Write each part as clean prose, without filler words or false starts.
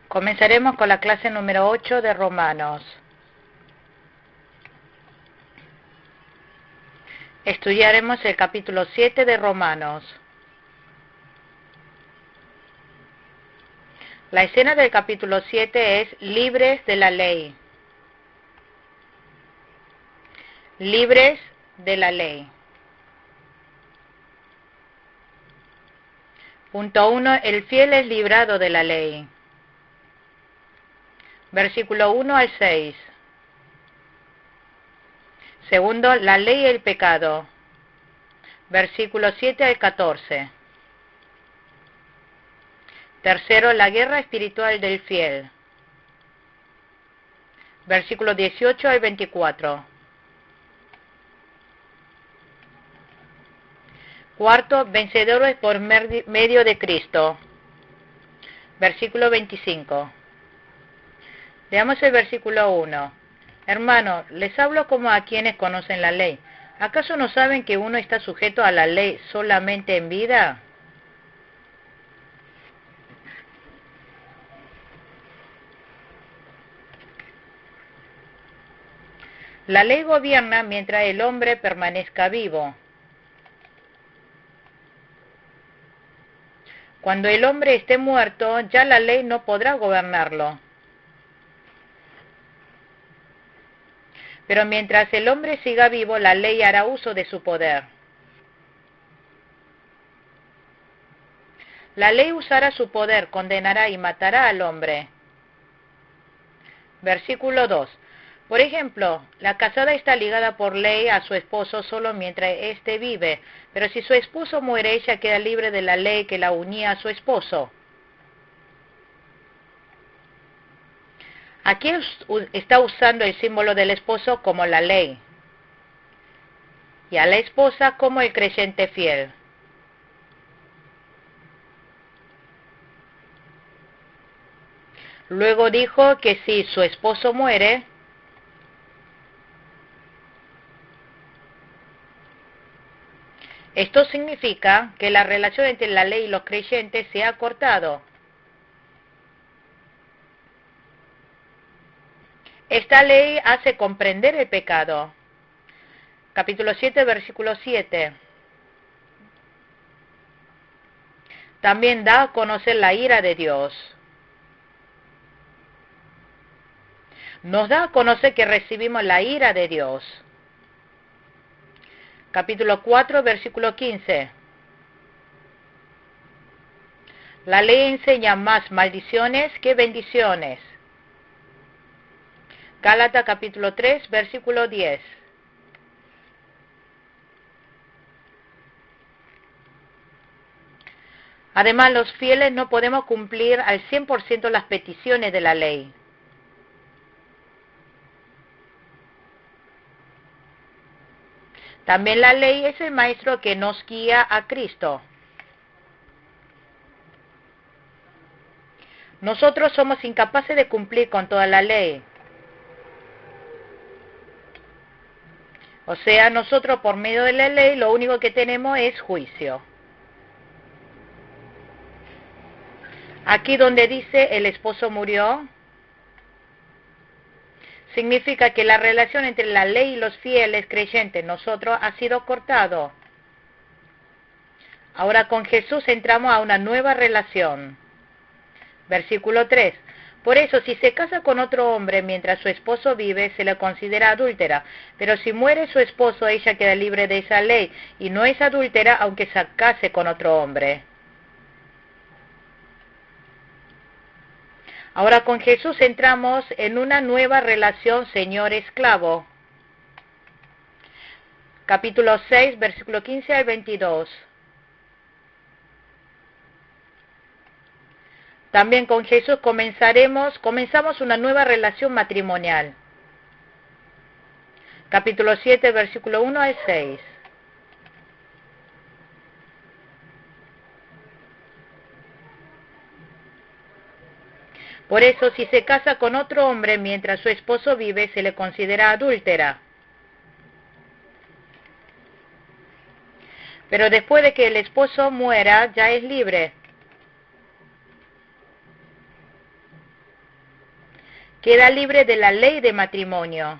Comenzaremos con la clase número 8 de Romanos. Estudiaremos el capítulo 7 de Romanos. La escena del capítulo 7 es libres de la ley. Libres de la ley. Punto 1. El fiel es librado de la ley. Versículo 1 al 6. Segundo, la ley y el pecado. Versículo 7 al 14. Tercero, la guerra espiritual del fiel. Versículo 18 al 24. Cuarto, vencedores por medio de Cristo. Versículo 25. Veamos el versículo 1. Hermano, les hablo como a quienes conocen la ley. ¿Acaso no saben que uno está sujeto a la ley solamente en vida? La ley gobierna mientras el hombre permanezca vivo. Cuando el hombre esté muerto, ya la ley no podrá gobernarlo. Pero mientras el hombre siga vivo, la ley hará uso de su poder. La ley usará su poder, condenará y matará al hombre. Versículo 2. Por ejemplo, la casada está ligada por ley a su esposo solo mientras éste vive, pero si su esposo muere, ella queda libre de la ley que la unía a su esposo. Aquí está usando el símbolo del esposo como la ley y a la esposa como el creyente fiel. Luego dijo que si su esposo muere, esto significa que la relación entre la ley y los creyentes se ha cortado. Esta ley hace comprender el pecado. Capítulo 7, versículo 7. También da a conocer la ira de Dios. Nos da a conocer que recibimos la ira de Dios. Capítulo 4, versículo 15. La ley enseña más maldiciones que bendiciones. Gálatas capítulo 3, versículo 10. Además, los fieles no podemos cumplir al 100% las peticiones de la ley. También la ley es el maestro que nos guía a Cristo. Nosotros somos incapaces de cumplir con toda la ley. O sea, nosotros por medio de la ley lo único que tenemos es juicio. Aquí donde dice el esposo murió, significa que la relación entre la ley y los fieles creyentes, nosotros, ha sido cortado. Ahora con Jesús entramos a una nueva relación. Versículo 3. Por eso, si se casa con otro hombre mientras su esposo vive, se le considera adúltera. Pero si muere su esposo, ella queda libre de esa ley y no es adúltera aunque se case con otro hombre. Ahora con Jesús entramos en una nueva relación señor-esclavo. Capítulo 6, versículo 15 al 22. También con Jesús comenzamos una nueva relación matrimonial. Capítulo 7, versículo 1 al 6. Por eso, si se casa con otro hombre mientras su esposo vive, se le considera adúltera. Pero después de que el esposo muera, ya es libre. queda libre de la ley de matrimonio.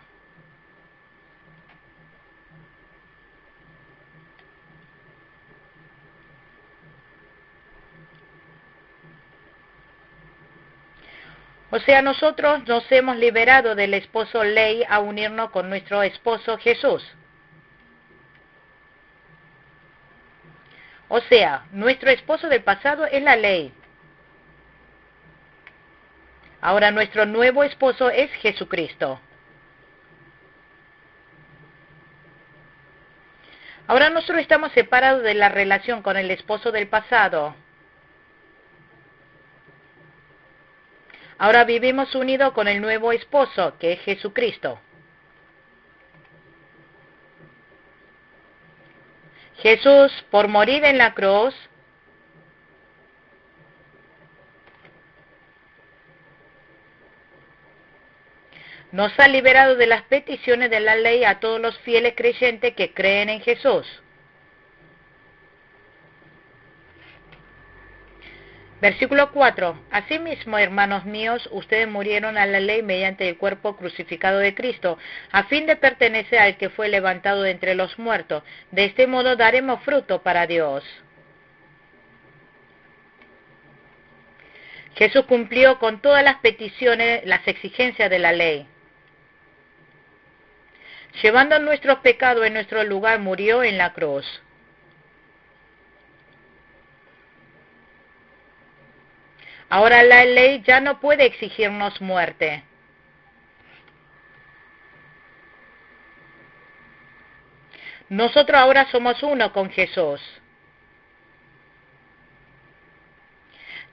O sea, nosotros nos hemos liberado del esposo ley a unirnos con nuestro esposo Jesús. O sea, nuestro esposo del pasado es la ley. Ahora nuestro nuevo esposo es Jesucristo. Ahora nosotros estamos separados de la relación con el esposo del pasado. Ahora vivimos unidos con el nuevo esposo, que es Jesucristo. Jesús, por morir en la cruz, nos ha liberado de las peticiones de la ley a todos los fieles creyentes que creen en Jesús. Versículo 4. Asimismo, hermanos míos, ustedes murieron a la ley mediante el cuerpo crucificado de Cristo, a fin de pertenecer al que fue levantado de entre los muertos. De este modo daremos fruto para Dios. Jesús cumplió con todas las peticiones, las exigencias de la ley. Llevando nuestros pecados en nuestro lugar, murió en la cruz. Ahora la ley ya no puede exigirnos muerte. Nosotros ahora somos uno con Jesús.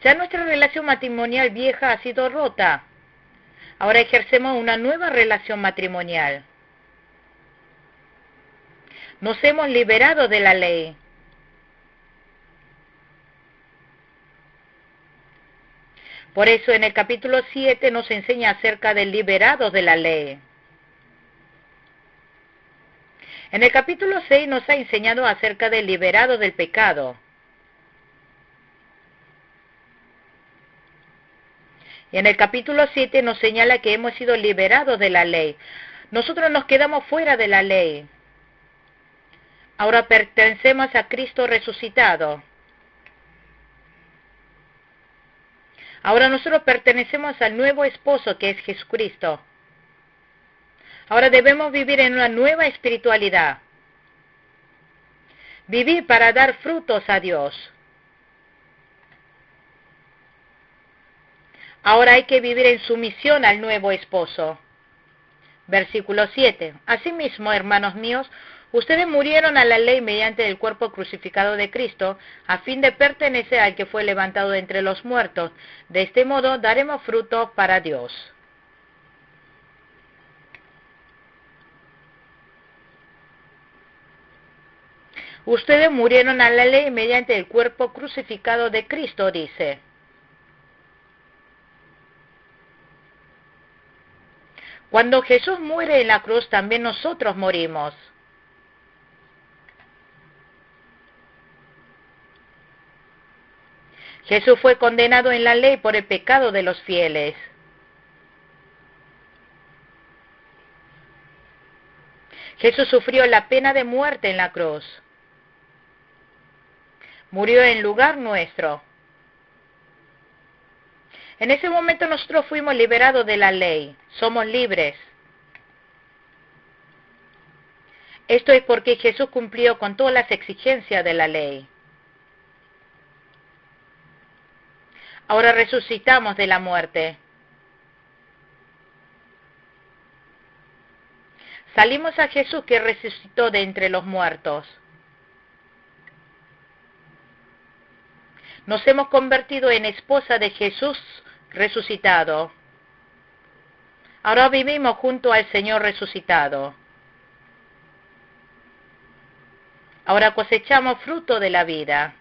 Ya nuestra relación matrimonial vieja ha sido rota. Ahora ejercemos una nueva relación matrimonial. Nos hemos liberado de la ley. Por eso en el capítulo 7 nos enseña acerca de liberados de la ley. En el capítulo 6 nos ha enseñado acerca de liberados del pecado. Y en el capítulo 7 nos señala que hemos sido liberados de la ley. Nosotros nos quedamos fuera de la ley. Ahora pertenecemos a Cristo resucitado. Ahora nosotros pertenecemos al nuevo esposo que es Jesucristo. Ahora debemos vivir en una nueva espiritualidad. Vivir para dar frutos a Dios. Ahora hay que vivir en sumisión al nuevo esposo. Versículo 7. Asimismo, hermanos míos, ustedes murieron a la ley mediante el cuerpo crucificado de Cristo, a fin de pertenecer al que fue levantado de entre los muertos. De este modo daremos fruto para Dios. Ustedes murieron a la ley mediante el cuerpo crucificado de Cristo, dice. Cuando Jesús muere en la cruz, también nosotros morimos. Jesús fue condenado en la ley por el pecado de los fieles. Jesús sufrió la pena de muerte en la cruz. Murió en lugar nuestro. En ese momento nosotros fuimos liberados de la ley. Somos libres. Esto es porque Jesús cumplió con todas las exigencias de la ley. Ahora resucitamos de la muerte. Salimos a Jesús que resucitó de entre los muertos. Nos hemos convertido en esposa de Jesús resucitado. Ahora vivimos junto al Señor resucitado. Ahora cosechamos fruto de la vida.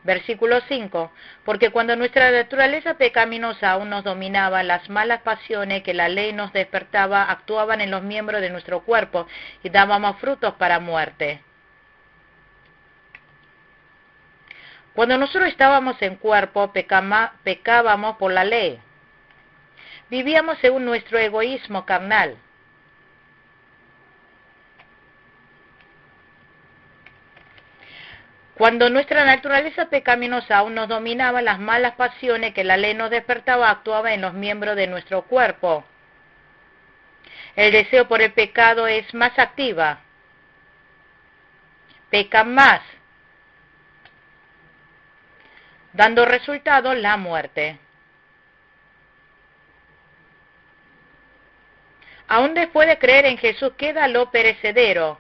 Versículo 5. Porque cuando nuestra naturaleza pecaminosa aún nos dominaba, las malas pasiones que la ley nos despertaba actuaban en los miembros de nuestro cuerpo y dábamos frutos para muerte. Cuando nosotros estábamos en cuerpo, pecábamos por la ley. vivíamos según nuestro egoísmo carnal. Cuando nuestra naturaleza pecaminosa aún nos dominaba, las malas pasiones que la ley nos despertaba actuaban en los miembros de nuestro cuerpo. El deseo por el pecado es más activa. Pecan más, dando resultado la muerte. Aún después de creer en Jesús queda lo perecedero.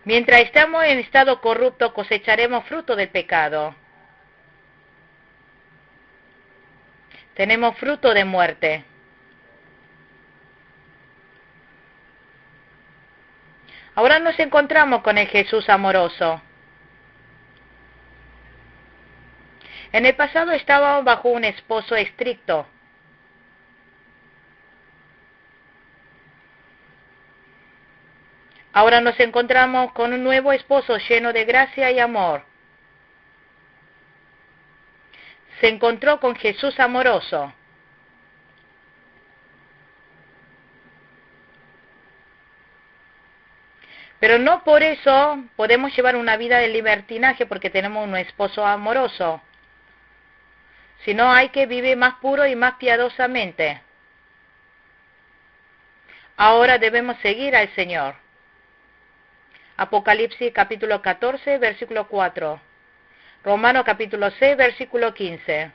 Mientras estamos en estado corrupto, cosecharemos fruto del pecado. Tenemos fruto de muerte. Ahora nos encontramos con el Jesús amoroso. En el pasado estábamos bajo un esposo estricto. Ahora nos encontramos con un nuevo esposo lleno de gracia y amor. Se encontró con Jesús amoroso. Pero no por eso podemos llevar una vida de libertinaje porque tenemos un esposo amoroso. Sino hay que vivir más puro y más piadosamente. Ahora debemos seguir al Señor. Apocalipsis capítulo 14, versículo 4. Romanos capítulo 6, versículo 15.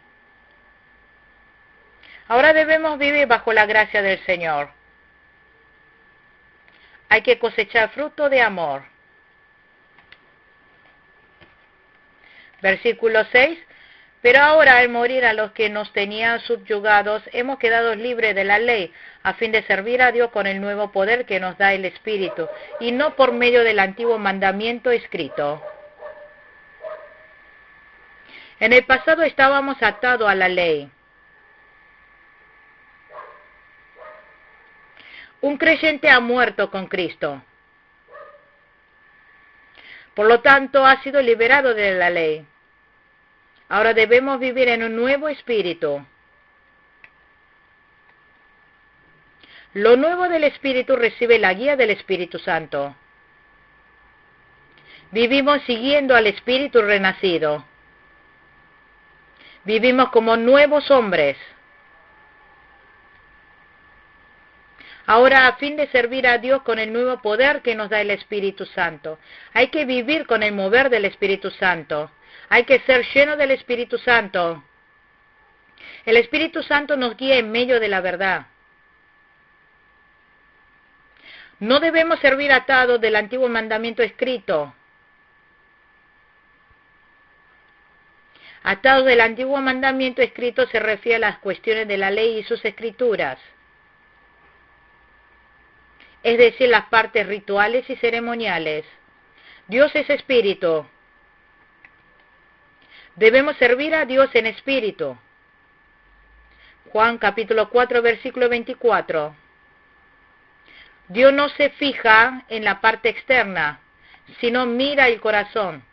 Ahora debemos vivir bajo la gracia del Señor. Hay que cosechar fruto de amor. Versículo 6. Pero ahora al morir a los que nos tenían subyugados, hemos quedado libres de la ley, a fin de servir a Dios con el nuevo poder que nos da el Espíritu, y no por medio del antiguo mandamiento escrito. En el pasado estábamos atados a la ley. Un creyente ha muerto con Cristo. Por lo tanto, ha sido liberado de la ley. Ahora debemos vivir en un nuevo espíritu. Lo nuevo del Espíritu recibe la guía del Espíritu Santo. Vivimos siguiendo al Espíritu renacido. Vivimos como nuevos hombres. Ahora, a fin de servir a Dios con el nuevo poder que nos da el Espíritu Santo, hay que vivir con el mover del Espíritu Santo. Hay que ser lleno del Espíritu Santo. El Espíritu Santo nos guía en medio de la verdad. No debemos servir atados del antiguo mandamiento escrito. Atados del antiguo mandamiento escrito se refiere a las cuestiones de la ley y sus escrituras. Es decir, las partes rituales y ceremoniales. Dios es espíritu. Debemos servir a Dios en espíritu. Juan capítulo 4, versículo 24. Dios no se fija en la parte externa, sino mira el corazón.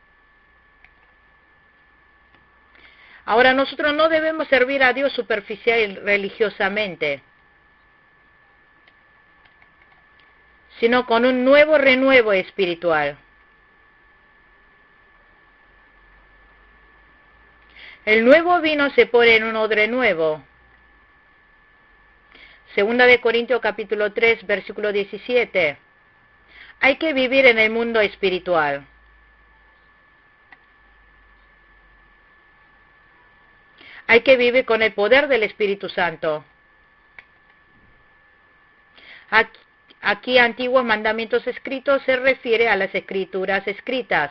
Ahora nosotros no debemos servir a Dios superficial y religiosamente, sino con un nuevo renuevo espiritual. El nuevo vino se pone en un odre nuevo. Segunda de Corintios capítulo 3, versículo 17. Hay que vivir en el mundo espiritual. Hay que vivir con el poder del Espíritu Santo. Aquí antiguos mandamientos escritos se refiere a las escrituras escritas.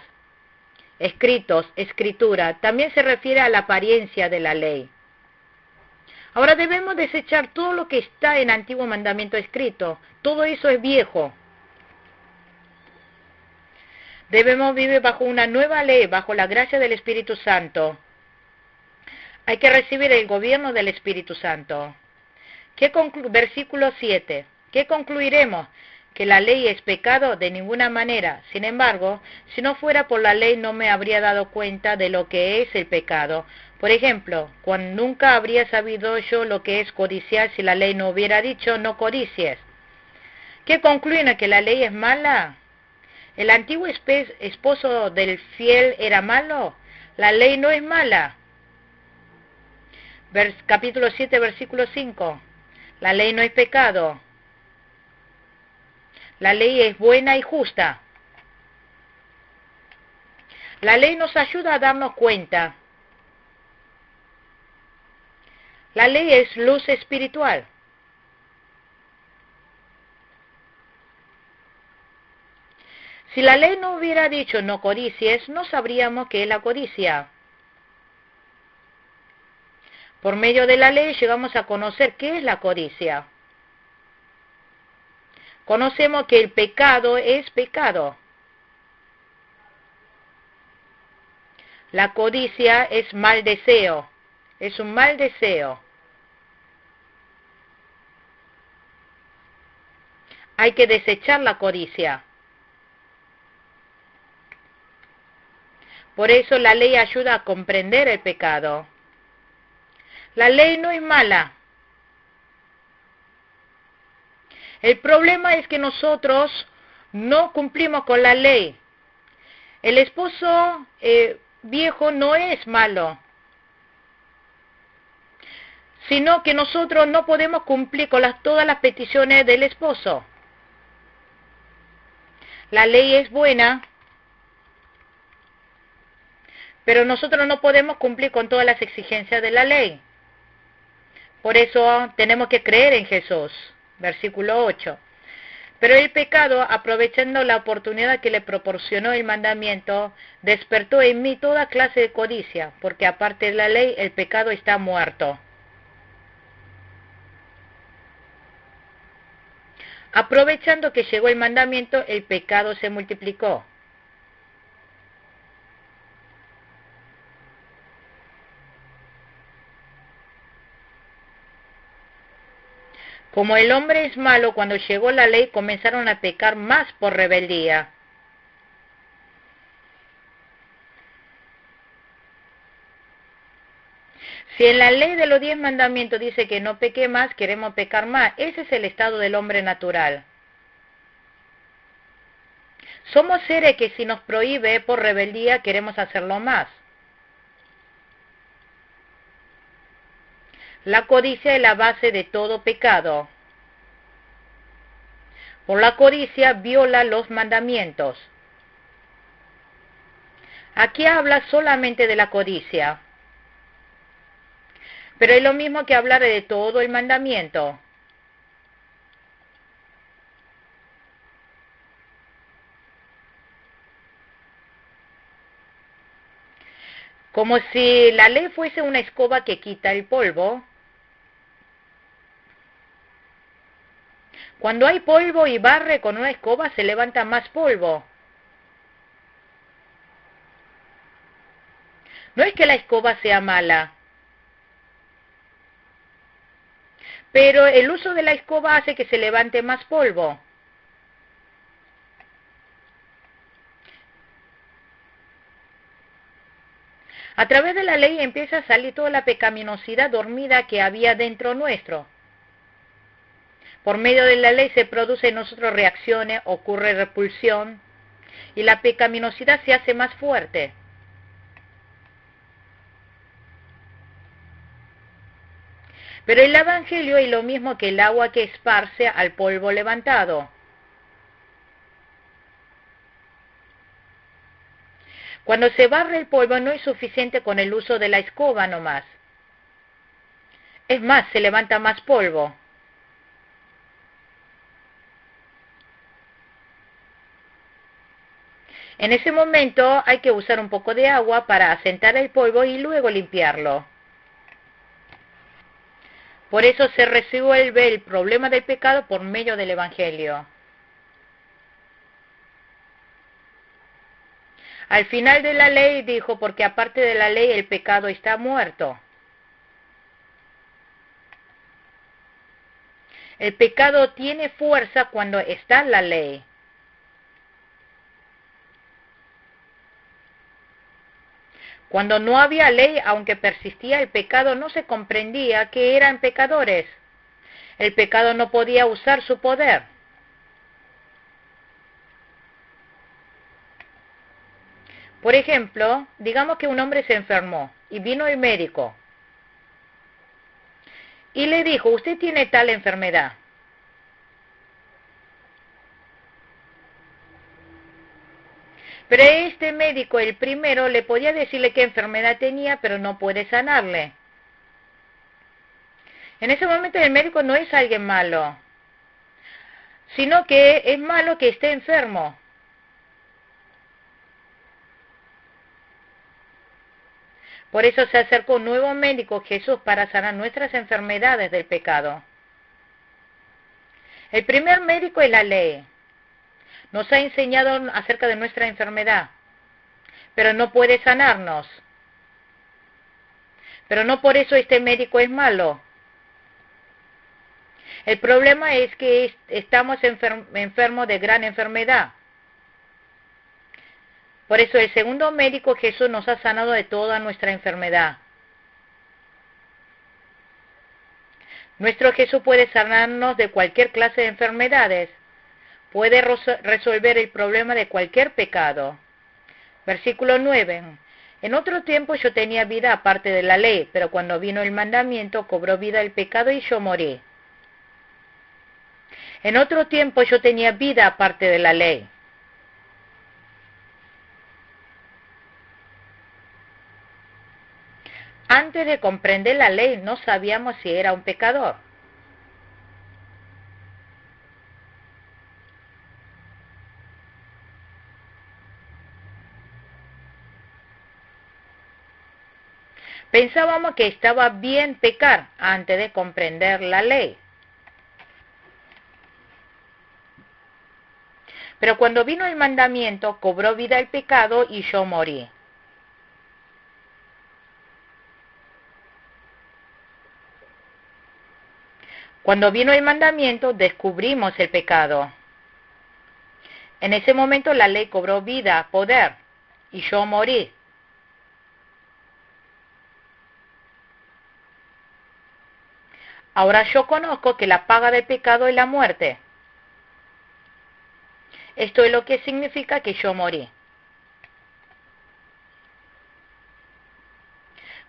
Escritos, escritura, también se refiere a la apariencia de la ley. Ahora debemos desechar todo lo que está en antiguo mandamiento escrito. Todo eso es viejo. Debemos vivir bajo una nueva ley, bajo la gracia del Espíritu Santo. Hay que recibir el gobierno del Espíritu Santo. Versículo 7. ¿Qué concluiremos? que la ley es pecado? De ninguna manera. Sin embargo, si no fuera por la ley no me habría dado cuenta de lo que es el pecado. Por ejemplo, nunca habría sabido yo lo que es codiciar si la ley no hubiera dicho no codicies. ¿Qué concluyen? ¿Que la ley es mala? ¿El antiguo esposo del fiel era malo? La ley no es mala. Capítulo 7, versículo 5. La ley no es pecado. La ley es buena y justa. La ley nos ayuda a darnos cuenta. La ley es luz espiritual. Si la ley no hubiera dicho no codicies, no sabríamos qué es la codicia. Por medio de la ley llegamos a conocer qué es la codicia. Conocemos que el pecado es pecado. La codicia es mal deseo. Es un mal deseo. Hay que desechar la codicia. Por eso la ley ayuda a comprender el pecado. La ley no es mala. El problema es que nosotros no cumplimos con la ley. El esposo viejo no es malo, sino que nosotros no podemos cumplir con todas las peticiones del esposo. La ley es buena, pero nosotros no podemos cumplir con todas las exigencias de la ley. Por eso tenemos que creer en Jesús. Versículo 8. Pero el pecado, aprovechando la oportunidad que le proporcionó el mandamiento, despertó en mí toda clase de codicia, porque aparte de la ley, el pecado está muerto. Aprovechando que llegó el mandamiento, el pecado se multiplicó. Como el hombre es malo, cuando llegó la ley comenzaron a pecar más por rebeldía. Si en la ley de los 10 mandamientos dice que no peque más, queremos pecar más. Ese es el estado del hombre natural. Somos seres que si nos prohíbe por rebeldía queremos hacerlo más. La codicia es la base de todo pecado. Por la codicia viola los mandamientos. Aquí habla solamente de la codicia. Pero es lo mismo que hablar de todo el mandamiento. Como si la ley fuese una escoba que quita el polvo. Cuando hay polvo y barre con una escoba se levanta más polvo. No es que la escoba sea mala, pero el uso de la escoba hace que se levante más polvo. A través de la ley empieza a salir toda la pecaminosidad dormida que había dentro nuestro. Por medio de la ley se produce en nosotros reacciones, ocurre repulsión y la pecaminosidad se hace más fuerte. Pero el Evangelio es lo mismo que el agua que esparce al polvo levantado. Cuando se barre el polvo no es suficiente con el uso de la escoba nomás. Es más, se levanta más polvo. En ese momento hay que usar un poco de agua para asentar el polvo y luego limpiarlo. Por eso se resuelve el problema del pecado por medio del Evangelio. Al final de la ley dijo, porque aparte de la ley el pecado está muerto. El pecado tiene fuerza cuando está la ley. Cuando no había ley, aunque persistía el pecado, no se comprendía que eran pecadores. El pecado no podía usar su poder. Por ejemplo, digamos que un hombre se enfermó y vino el médico y le dijo, usted tiene tal enfermedad. Pero este médico, el primero, le podía decirle qué enfermedad tenía, pero no puede sanarle. En ese momento el médico no es alguien malo, sino que es malo que esté enfermo. Por eso se acercó un nuevo médico, Jesús, para sanar nuestras enfermedades del pecado. El primer médico es la ley. Nos ha enseñado acerca de nuestra enfermedad, pero no puede sanarnos. Pero no por eso este médico es malo. El problema es que estamos enfermos de gran enfermedad. Por eso el segundo médico, Jesús, nos ha sanado de toda nuestra enfermedad. Nuestro Jesús puede sanarnos de cualquier clase de enfermedades. Puede resolver el problema de cualquier pecado. Versículo 9. En otro tiempo yo tenía vida aparte de la ley, pero cuando vino el mandamiento cobró vida el pecado y yo morí. En otro tiempo yo tenía vida aparte de la ley. Antes de comprender la ley no sabíamos si era un pecador. Pensábamos que estaba bien pecar antes de comprender la ley. Pero cuando vino el mandamiento, cobró vida el pecado y yo morí. Cuando vino el mandamiento, descubrimos el pecado. En ese momento la ley cobró vida, poder, y yo morí. Ahora yo conozco que la paga del pecado es la muerte. Esto es lo que significa que yo morí.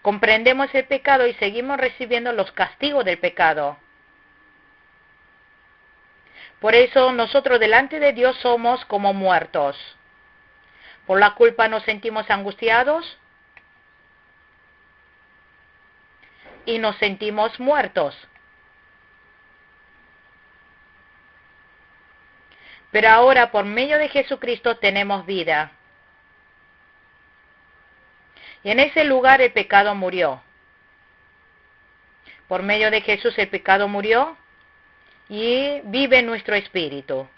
Comprendemos el pecado y seguimos recibiendo los castigos del pecado. Por eso nosotros delante de Dios somos como muertos. Por la culpa nos sentimos angustiados y nos sentimos muertos. Pero ahora por medio de Jesucristo tenemos vida. Y en ese lugar el pecado murió. Por medio de Jesús el pecado murió y vive nuestro espíritu.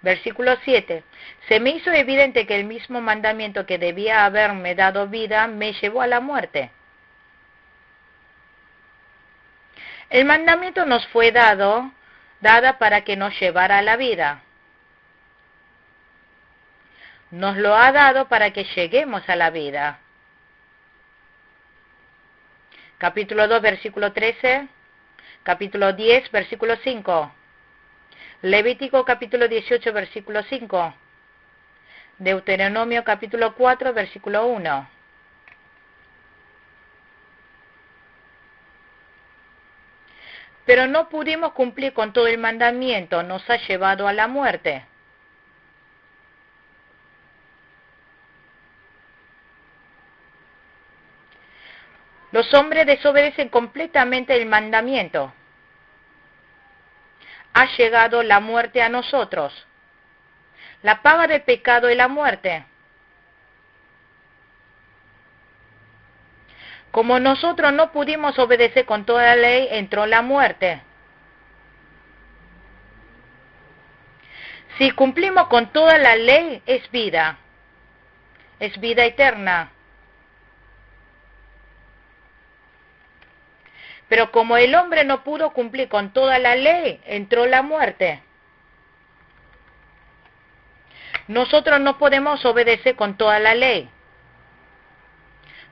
Versículo 7. Se me hizo evidente que el mismo mandamiento que debía haberme dado vida me llevó a la muerte. El mandamiento nos fue dada para que nos llevara a la vida. Nos lo ha dado para que lleguemos a la vida. Capítulo 2, versículo 13. Capítulo 10, versículo 5. Levítico capítulo 18, versículo 5. Deuteronomio capítulo 4, versículo 1. Pero no pudimos cumplir con todo el mandamiento, nos ha llevado a la muerte. Los hombres desobedecen completamente el mandamiento. Ha llegado la muerte a nosotros. La paga del pecado es la muerte. Como nosotros no pudimos obedecer con toda la ley, entró la muerte. Si cumplimos con toda la ley, es vida eterna. Pero como el hombre no pudo cumplir con toda la ley, entró la muerte. Nosotros no podemos obedecer con toda la ley.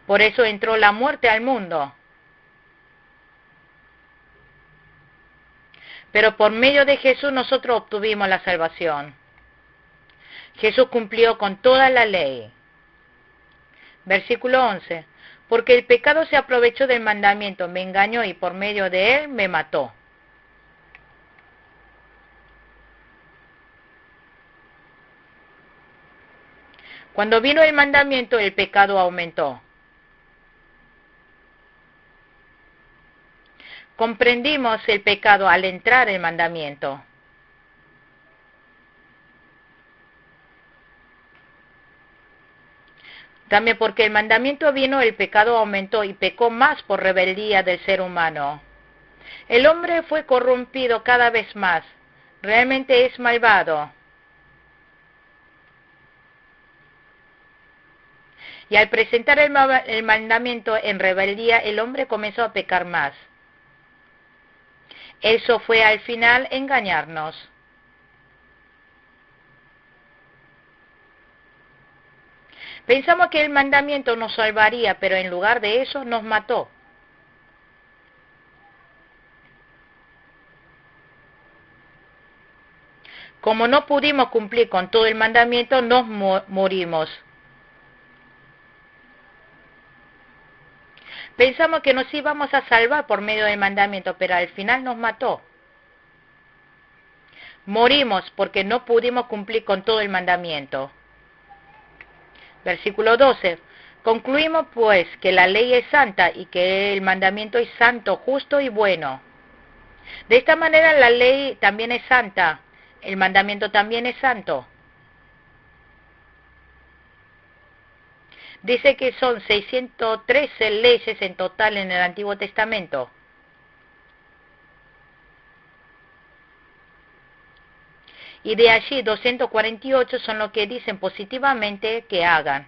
Por eso entró la muerte al mundo. Pero por medio de Jesús nosotros obtuvimos la salvación. Jesús cumplió con toda la ley. Versículo 11. Porque el pecado se aprovechó del mandamiento, me engañó y por medio de él me mató. Cuando vino el mandamiento, el pecado aumentó. Comprendimos el pecado al entrar el mandamiento. También porque el mandamiento vino, el pecado aumentó y pecó más por rebeldía del ser humano. El hombre fue corrompido cada vez más. Realmente es malvado. Y al presentar el mandamiento en rebeldía, el hombre comenzó a pecar más. Eso fue al final engañarnos. Pensamos que el mandamiento nos salvaría, pero en lugar de eso nos mató. Como no pudimos cumplir con todo el mandamiento, nos morimos. Pensamos que nos íbamos a salvar por medio del mandamiento, pero al final nos mató. Morimos porque no pudimos cumplir con todo el mandamiento. Versículo 12. Concluimos pues que la ley es santa y que el mandamiento es santo, justo y bueno. De esta manera la ley también es santa, el mandamiento también es santo. Dice que son 613 leyes en total en el Antiguo Testamento. Y de allí 248 son los que dicen positivamente que hagan.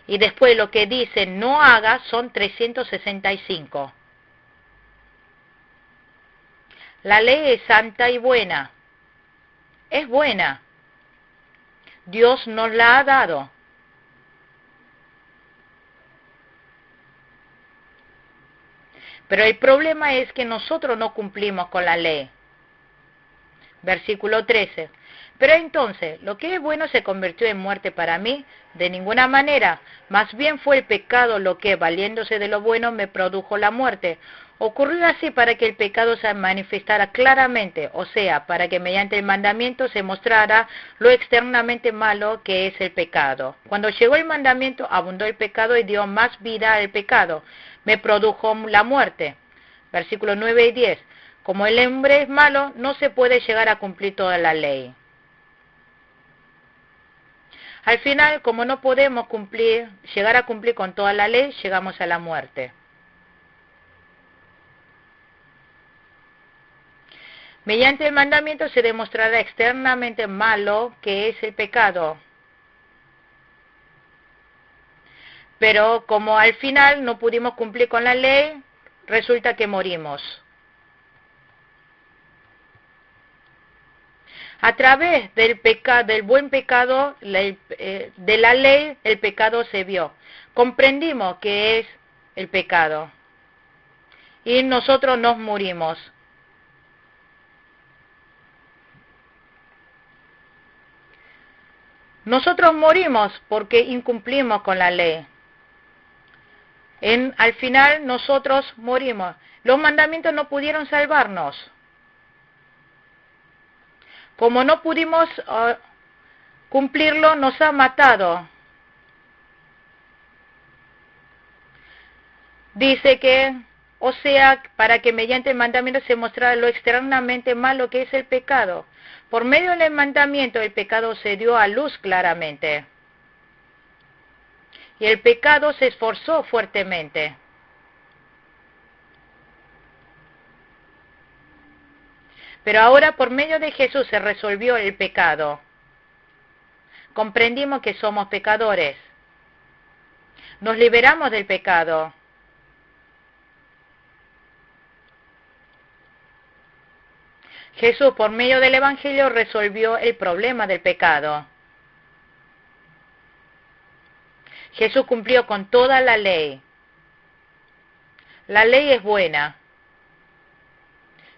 Y después lo que dicen no haga son 365. La ley es santa y buena. Es buena. Dios nos la ha dado. Pero el problema es que nosotros no cumplimos con la ley. Versículo 13. Pero entonces, ¿lo que es bueno se convirtió en muerte para mí? De ninguna manera. Más bien fue el pecado lo que, valiéndose de lo bueno, me produjo la muerte. Ocurrió así para que el pecado se manifestara claramente, o sea, para que mediante el mandamiento se mostrara lo externamente malo que es el pecado. Cuando llegó el mandamiento, abundó el pecado y dio más vida al pecado. Me produjo la muerte. Versículos 9 y 10. Como el hombre es malo, no se puede llegar a cumplir toda la ley. Al final, como no podemos llegar a cumplir con toda la ley, llegamos a la muerte. Mediante el mandamiento se demostrará externamente malo que es el pecado. Pero como al final no pudimos cumplir con la ley, resulta que morimos. A través del buen pecado, de la ley, el pecado se vio. Comprendimos que es el pecado. Y nosotros nos morimos. Nosotros morimos porque incumplimos con la ley. Al final nosotros morimos. Los mandamientos no pudieron salvarnos. Como no pudimos cumplirlo, nos ha matado. Dice que, o sea, para que mediante el mandamiento se mostrara lo externamente malo que es el pecado. Por medio del mandamiento el pecado se dio a luz claramente. Y el pecado se esforzó fuertemente. Pero ahora por medio de Jesús se resolvió el pecado. Comprendimos que somos pecadores. Nos liberamos del pecado. Jesús, por medio del Evangelio, resolvió el problema del pecado. Jesús cumplió con toda la ley. La ley es buena.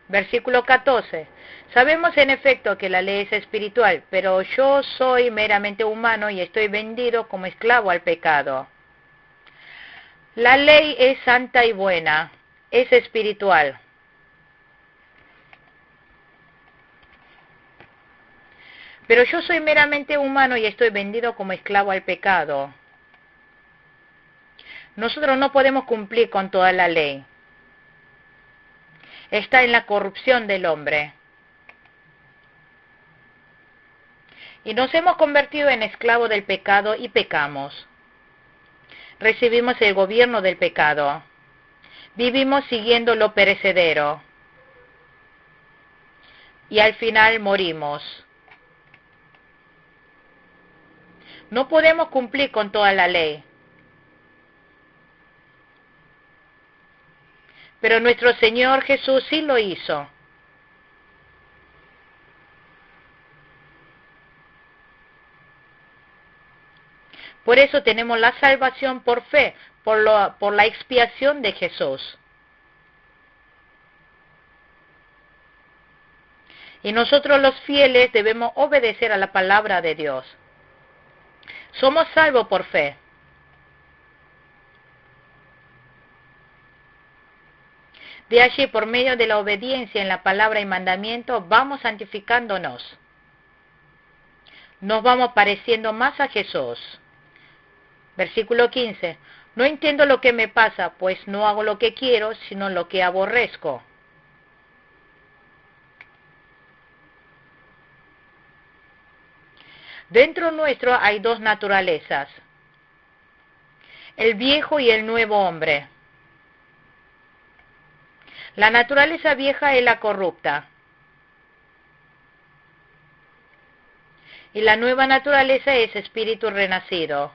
Versículo 14. Sabemos en efecto que la ley es espiritual, pero yo soy meramente humano y estoy vendido como esclavo al pecado. La ley es santa y buena, es espiritual. Pero yo soy meramente humano y estoy vendido como esclavo al pecado. Nosotros no podemos cumplir con toda la ley. Está en la corrupción del hombre. Y nos hemos convertido en esclavos del pecado y pecamos. Recibimos el gobierno del pecado. Vivimos siguiendo lo perecedero. Y al final morimos. No podemos cumplir con toda la ley. Pero nuestro Señor Jesús sí lo hizo. Por eso tenemos la salvación por fe, por la expiación de Jesús. Y nosotros los fieles debemos obedecer a la palabra de Dios. Somos salvos por fe. De allí, por medio de la obediencia en la palabra y mandamiento, vamos santificándonos. Nos vamos pareciendo más a Jesús. Versículo 15. No entiendo lo que me pasa, pues no hago lo que quiero, sino lo que aborrezco. Dentro nuestro hay dos naturalezas, el viejo y el nuevo hombre. La naturaleza vieja es la corrupta, y la nueva naturaleza es espíritu renacido.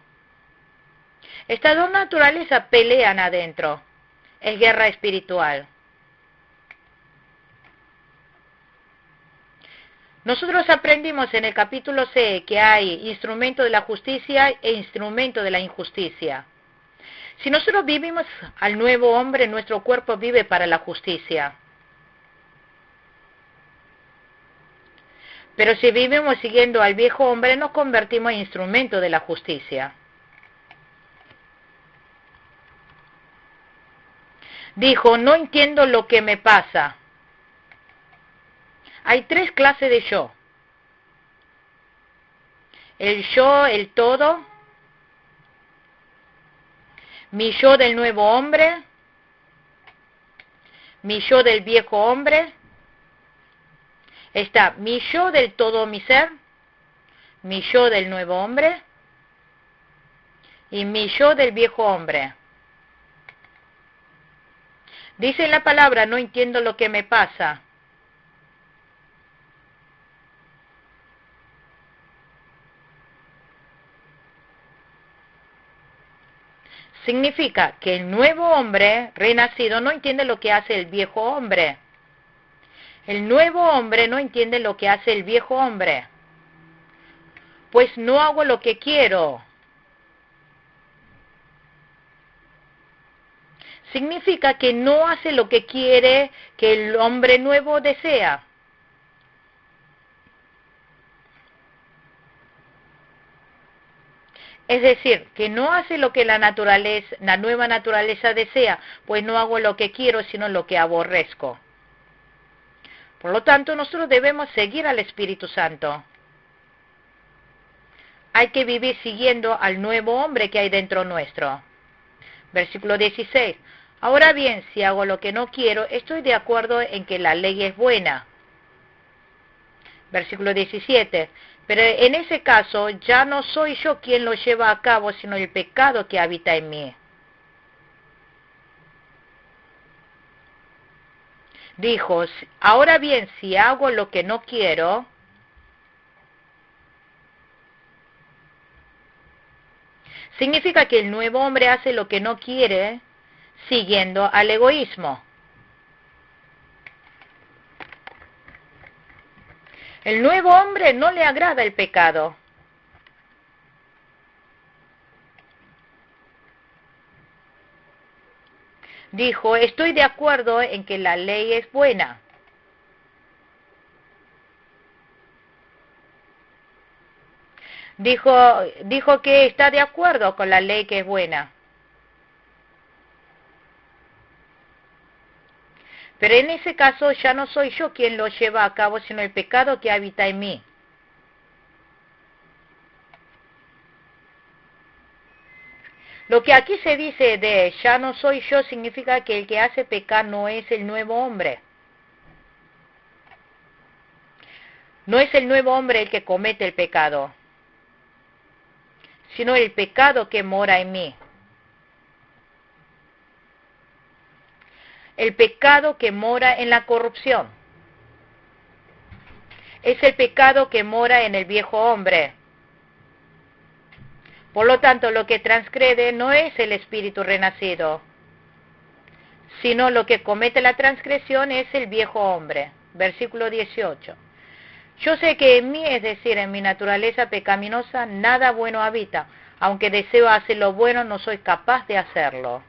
Estas dos naturalezas pelean adentro, es guerra espiritual. Nosotros aprendimos en el capítulo 6 que hay instrumento de la justicia e instrumento de la injusticia. Si nosotros vivimos al nuevo hombre, nuestro cuerpo vive para la justicia. Pero si vivimos siguiendo al viejo hombre, nos convertimos en instrumento de la justicia. Dijo, no entiendo lo que me pasa. Hay tres clases de yo. El yo, el todo. Mi yo del nuevo hombre. Mi yo del viejo hombre. Está mi yo del todo mi ser. Mi yo del nuevo hombre. Y mi yo del viejo hombre. Dice en la palabra, no entiendo lo que me pasa. Significa que el nuevo hombre renacido no entiende lo que hace el viejo hombre. El nuevo hombre no entiende lo que hace el viejo hombre. Pues no hago lo que quiero. Significa que no hace lo que quiere, que el hombre nuevo desea. Es decir, que no hace lo que la nueva naturaleza desea, pues no hago lo que quiero, sino lo que aborrezco. Por lo tanto, nosotros debemos seguir al Espíritu Santo. Hay que vivir siguiendo al nuevo hombre que hay dentro nuestro. Versículo 16. Ahora bien, si hago lo que no quiero, estoy de acuerdo en que la ley es buena. Versículo 17. Pero en ese caso ya no soy yo quien lo lleva a cabo, sino el pecado que habita en mí. Dijo, ahora bien, si hago lo que no quiero, Significa que el nuevo hombre hace lo que no quiere, siguiendo al egoísmo. El nuevo hombre no le agrada el pecado. Dijo, estoy de acuerdo en que la ley es buena. Dijo que está de acuerdo con la ley que es buena. Pero en ese caso ya no soy yo quien lo lleva a cabo, sino el pecado que habita en mí. Lo que aquí se dice de ya no soy yo significa que el que hace pecar no es el nuevo hombre. No es el nuevo hombre el que comete el pecado, sino el pecado que mora en mí. El pecado que mora en la corrupción. Es el pecado que mora en el viejo hombre. Por lo tanto, lo que transgrede no es el espíritu renacido, sino lo que comete la transgresión es el viejo hombre. Versículo 18. Yo sé que en mí, es decir, en mi naturaleza pecaminosa, nada bueno habita. Aunque deseo hacer lo bueno, no soy capaz de hacerlo.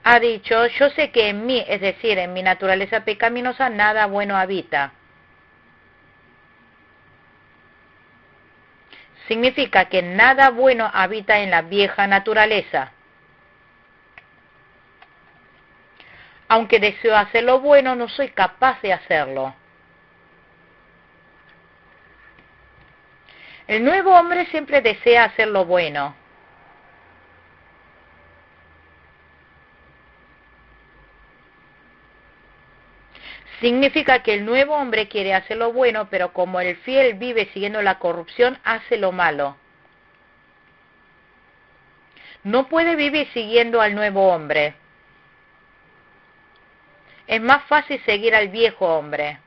Ha dicho, yo sé que en mí, es decir, en mi naturaleza pecaminosa, nada bueno habita. Significa que nada bueno habita en la vieja naturaleza. Aunque deseo hacer lo bueno, no soy capaz de hacerlo. El nuevo hombre siempre desea hacer lo bueno. Significa que el nuevo hombre quiere hacer lo bueno, pero como el fiel vive siguiendo la corrupción, hace lo malo. No puede vivir siguiendo al nuevo hombre. Es más fácil seguir al viejo hombre.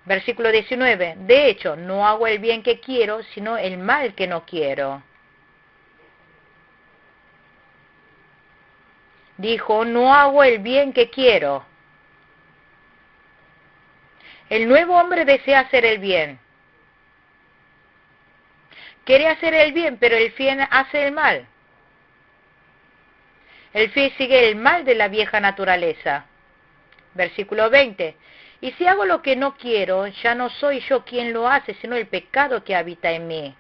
Versículo 19. De hecho, no hago el bien que quiero, sino el mal que no quiero. Dijo, no hago el bien que quiero. El nuevo hombre desea hacer el bien. Quiere hacer el bien, pero el fiel hace el mal. El fiel sigue el mal de la vieja naturaleza. Versículo 20. Y si hago lo que no quiero, ya no soy yo quien lo hace, sino el pecado que habita en mí.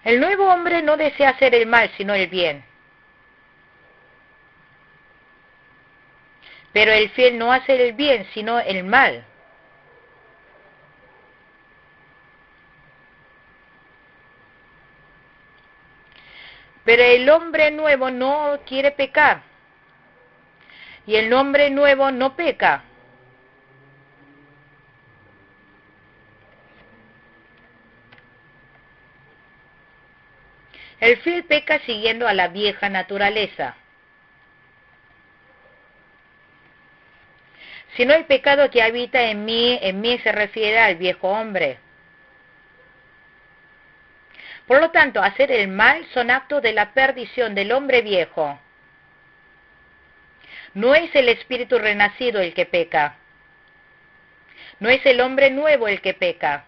El nuevo hombre no desea hacer el mal, sino el bien. Pero el fiel no hace el bien, sino el mal. Pero el hombre nuevo no quiere pecar. Y el hombre nuevo no peca. El fiel peca siguiendo a la vieja naturaleza. Sino el pecado que habita en mí se refiere al viejo hombre. Por lo tanto, hacer el mal son actos de la perdición del hombre viejo. No es el espíritu renacido el que peca. No es el hombre nuevo el que peca,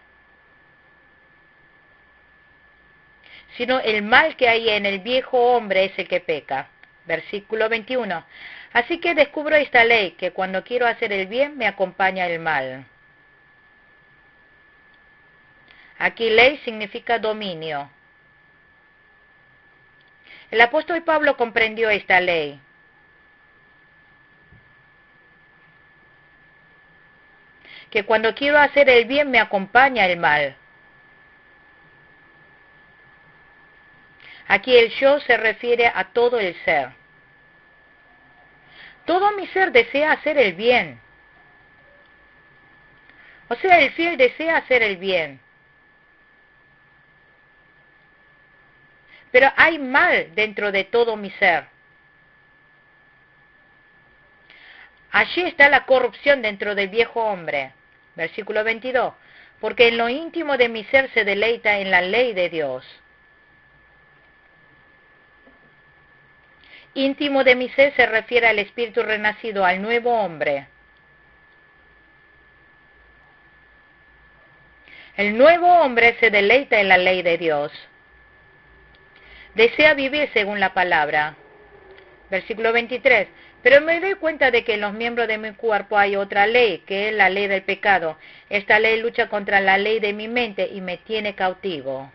sino el mal que hay en el viejo hombre es el que peca. Versículo 21. Así que descubro esta ley, que cuando quiero hacer el bien me acompaña el mal. Aquí ley significa dominio. El apóstol Pablo comprendió esta ley. Que cuando quiero hacer el bien me acompaña el mal. Aquí el yo se refiere a todo el ser. Todo mi ser desea hacer el bien. O sea, el fiel desea hacer el bien. Pero hay mal dentro de todo mi ser. Allí está la corrupción dentro del viejo hombre. Versículo 22. Porque en lo íntimo de mi ser se deleita en la ley de Dios. Íntimo de mi ser se refiere al espíritu renacido, al nuevo hombre. El nuevo hombre se deleita en la ley de Dios. Desea vivir según la palabra. Versículo 23. Pero me doy cuenta de que en los miembros de mi cuerpo hay otra ley, que es la ley del pecado. Esta ley lucha contra la ley de mi mente y me tiene cautivo.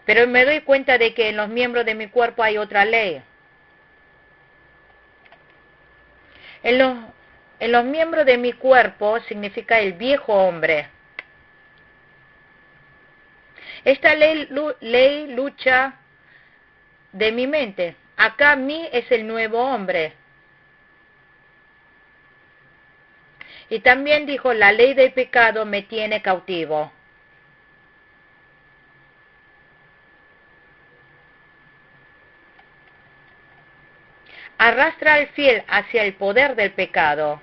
Pero me doy cuenta de que en los miembros de mi cuerpo hay otra ley. En los miembros de mi cuerpo significa el viejo hombre. Esta ley lucha de mi mente. Acá mí es el nuevo hombre. Y también dijo, la ley del pecado me tiene cautivo. Arrastra al fiel hacia el poder del pecado.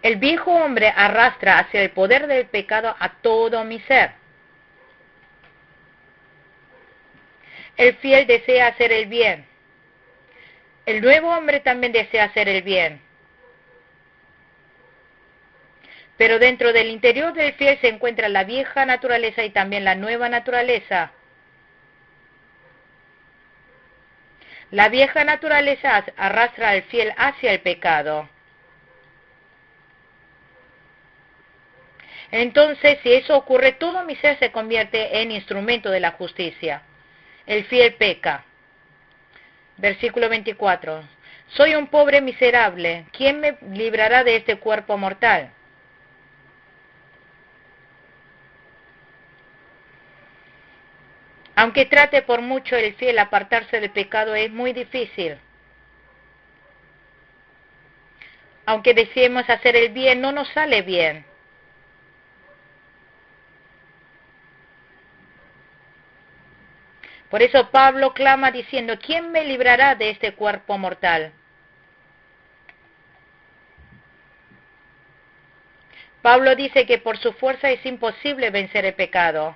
El viejo hombre arrastra hacia el poder del pecado a todo mi ser. El fiel desea hacer el bien. El nuevo hombre también desea hacer el bien. Pero dentro del interior del fiel se encuentra la vieja naturaleza y también la nueva naturaleza. La vieja naturaleza arrastra al fiel hacia el pecado. Entonces, si eso ocurre, todo mi ser se convierte en instrumento de la justicia. El fiel peca. Versículo 24. Soy un pobre miserable. ¿Quién me librará de este cuerpo mortal? Aunque trate por mucho el fiel apartarse del pecado, es muy difícil. Aunque deseemos hacer el bien, no nos sale bien. Por eso Pablo clama diciendo, ¿quién me librará de este cuerpo mortal? Pablo dice que por su fuerza es imposible vencer el pecado.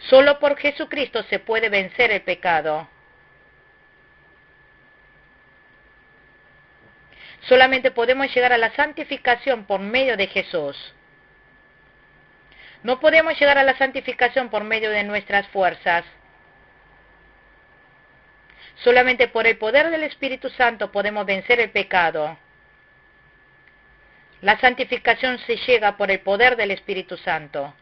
Solo por Jesucristo se puede vencer el pecado. Solamente podemos llegar a la santificación por medio de Jesús. No podemos llegar a la santificación por medio de nuestras fuerzas. Solamente por el poder del Espíritu Santo podemos vencer el pecado. La santificación se llega por el poder del Espíritu Santo.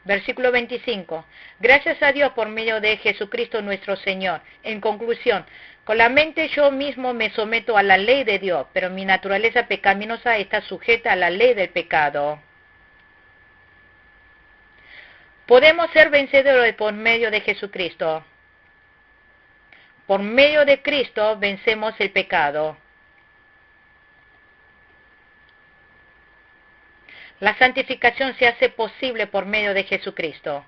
Versículo 25. Gracias a Dios por medio de Jesucristo nuestro Señor. En conclusión, con la mente yo mismo me someto a la ley de Dios, pero mi naturaleza pecaminosa está sujeta a la ley del pecado. Podemos ser vencedores por medio de Jesucristo. Por medio de Cristo vencemos el pecado. La santificación se hace posible por medio de Jesucristo.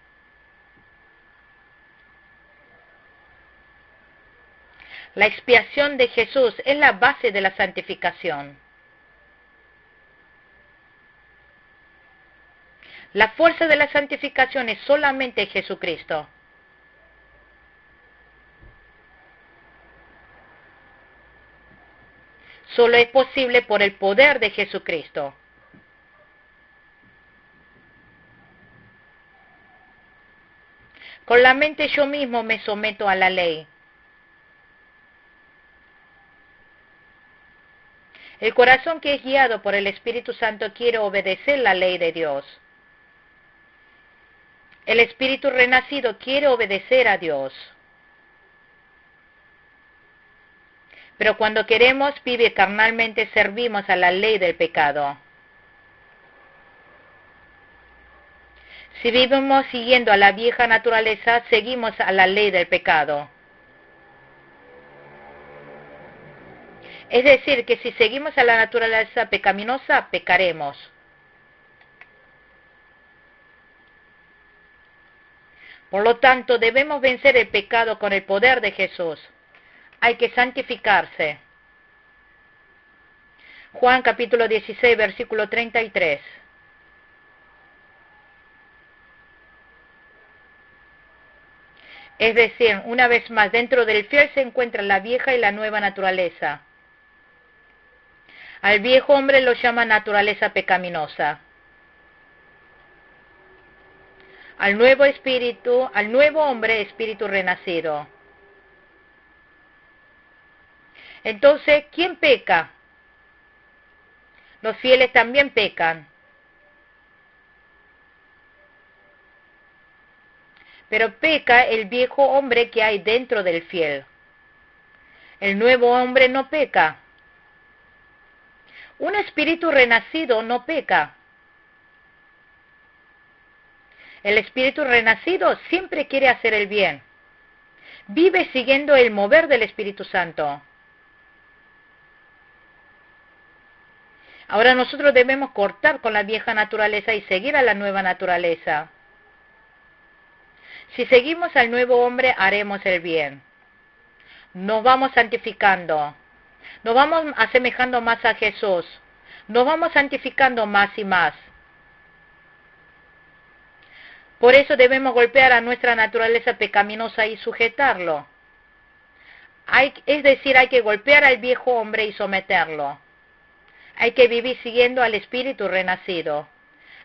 La expiación de Jesús es la base de la santificación. La fuerza de la santificación es solamente Jesucristo. Solo es posible por el poder de Jesucristo. Con la mente yo mismo me someto a la ley. El corazón que es guiado por el Espíritu Santo quiere obedecer la ley de Dios. El espíritu renacido quiere obedecer a Dios. Pero cuando queremos vivir carnalmente, servimos a la ley del pecado. Si vivimos siguiendo a la vieja naturaleza, seguimos a la ley del pecado. Es decir, que si seguimos a la naturaleza pecaminosa, pecaremos. Por lo tanto, debemos vencer el pecado con el poder de Jesús. Hay que santificarse. Juan capítulo 16, versículo 33. Es decir, una vez más, dentro del fiel se encuentra la vieja y la nueva naturaleza. Al viejo hombre lo llama naturaleza pecaminosa. Al nuevo hombre, espíritu renacido. Entonces, ¿quién peca? Los fieles también pecan. Pero peca el viejo hombre que hay dentro del fiel. El nuevo hombre no peca. Un espíritu renacido no peca. El espíritu renacido siempre quiere hacer el bien. Vive siguiendo el mover del Espíritu Santo. Ahora nosotros debemos cortar con la vieja naturaleza y seguir a la nueva naturaleza. Si seguimos al nuevo hombre, haremos el bien. Nos vamos santificando. Nos vamos asemejando más a Jesús. Nos vamos santificando más y más. Por eso debemos golpear a nuestra naturaleza pecaminosa y sujetarlo. Es decir, hay que golpear al viejo hombre y someterlo. Hay que vivir siguiendo al espíritu renacido.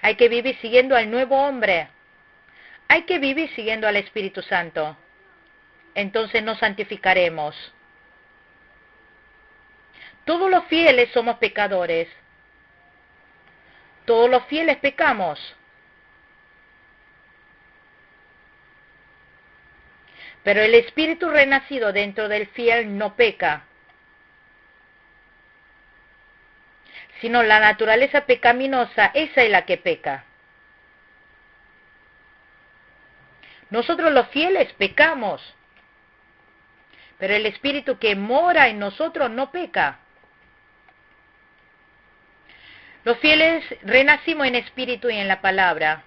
Hay que vivir siguiendo al nuevo hombre. Hay que vivir siguiendo al Espíritu Santo. Entonces nos santificaremos. Todos los fieles somos pecadores. Todos los fieles pecamos. Pero el espíritu renacido dentro del fiel no peca, sino la naturaleza pecaminosa, esa es la que peca. Nosotros los fieles pecamos, pero el espíritu que mora en nosotros no peca. Los fieles renacimos en espíritu y en la palabra.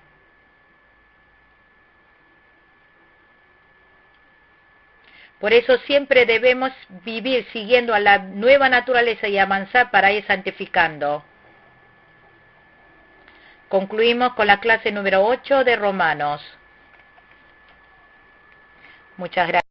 Por eso siempre debemos vivir siguiendo a la nueva naturaleza y avanzar para ir santificando. Concluimos con la clase número 8 de Romanos. Muchas gracias.